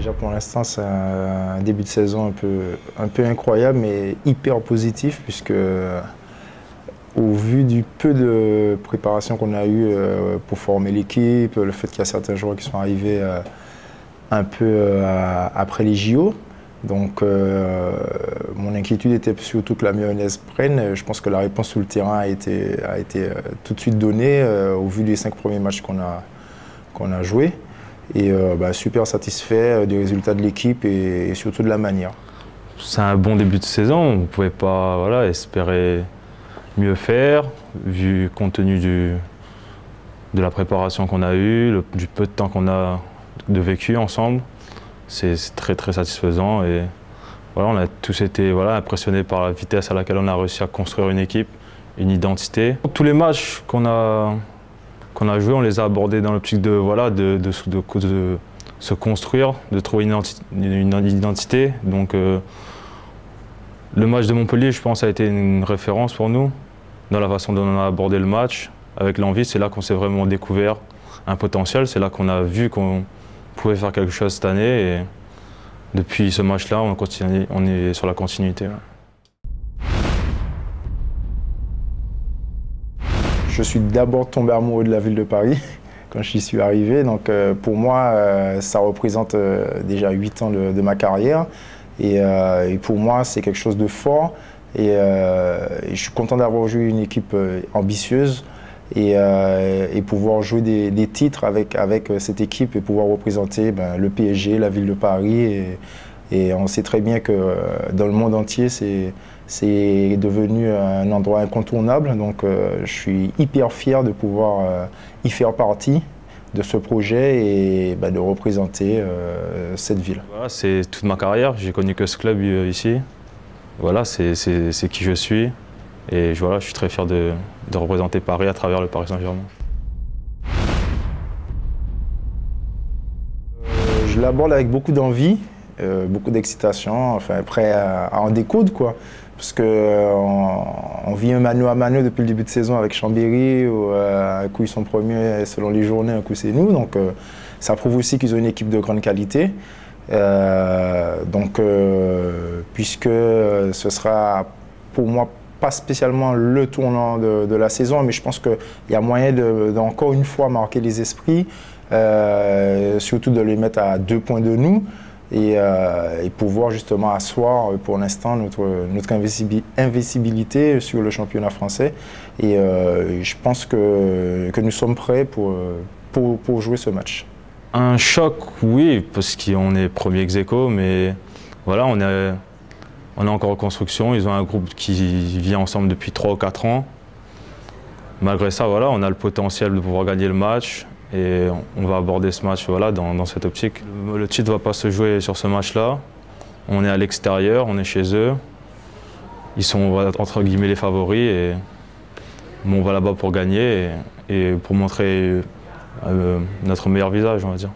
Déjà pour l'instant, c'est un début de saison un peu incroyable, mais hyper positif, puisque au vu du peu de préparation qu'on a eu pour former l'équipe, le fait qu'il y a certains joueurs qui sont arrivés un peu après les JO, donc mon inquiétude était surtout que la mayonnaise prenne. Je pense que la réponse sur le terrain a été tout de suite donnée au vu des 5 premiers matchs qu'on a joués. Et super satisfait des résultats de l'équipe et surtout de la manière. C'est un bon début de saison, on ne pouvait pas espérer mieux faire, compte tenu de la préparation qu'on a eue, du peu de temps qu'on a vécu ensemble. C'est très très satisfaisant et voilà, on a tous été impressionnés par la vitesse à laquelle on a réussi à construire une équipe, une identité. Tous les matchs qu'on a joués, on les a abordés dans l'optique de se construire, de trouver une identité. Donc le match de Montpellier, je pense, a été une référence pour nous dans la façon dont on a abordé le match. Avec l'envie, c'est là qu'on s'est vraiment découvert un potentiel, c'est là qu'on a vu qu'on pouvait faire quelque chose cette année. Et depuis ce match-là, on est sur la continuité. Je suis d'abord tombé amoureux de la ville de Paris quand j'y suis arrivé. Donc pour moi, ça représente déjà 8 ans de ma carrière. Et pour moi, c'est quelque chose de fort. Et je suis content d'avoir joué une équipe ambitieuse et pouvoir jouer des titres avec cette équipe et pouvoir représenter le PSG, la ville de Paris. Et on sait très bien que dans le monde entier, c'est devenu un endroit incontournable. Donc je suis hyper fier de pouvoir y faire partie de ce projet et de représenter cette ville. Voilà, c'est toute ma carrière, j'ai connu que ce club ici. Voilà, c'est qui je suis. Et je suis très fier de représenter Paris à travers le Paris Saint-Germain. Je l'aborde avec beaucoup d'envie, beaucoup d'excitation, enfin prêt à en découdre quoi. Parce qu'on vit un mano à mano depuis le début de saison avec Chambéry, où un coup ils sont premiers selon les journées, un coup c'est nous. Donc ça prouve aussi qu'ils ont une équipe de grande qualité. Puisque ce sera pour moi pas spécialement le tournant de la saison, mais je pense qu'il y a moyen d'encore une fois marquer les esprits, surtout de les mettre à 2 points de nous et pouvoir justement asseoir pour l'instant notre invincibilité sur le championnat français. Et je pense que nous sommes prêts pour jouer ce match. Un choc, oui, parce qu'on est premier ex-aequo, mais voilà, on est encore en construction. Ils ont un groupe qui vit ensemble depuis 3 ou 4 ans. Malgré ça, voilà, on a le potentiel de pouvoir gagner le match et on va aborder ce match dans cette optique. Le titre ne va pas se jouer sur ce match-là. On est à l'extérieur, on est chez eux. Ils sont entre guillemets les favoris et on va là-bas pour gagner et pour montrer notre meilleur visage, on va dire.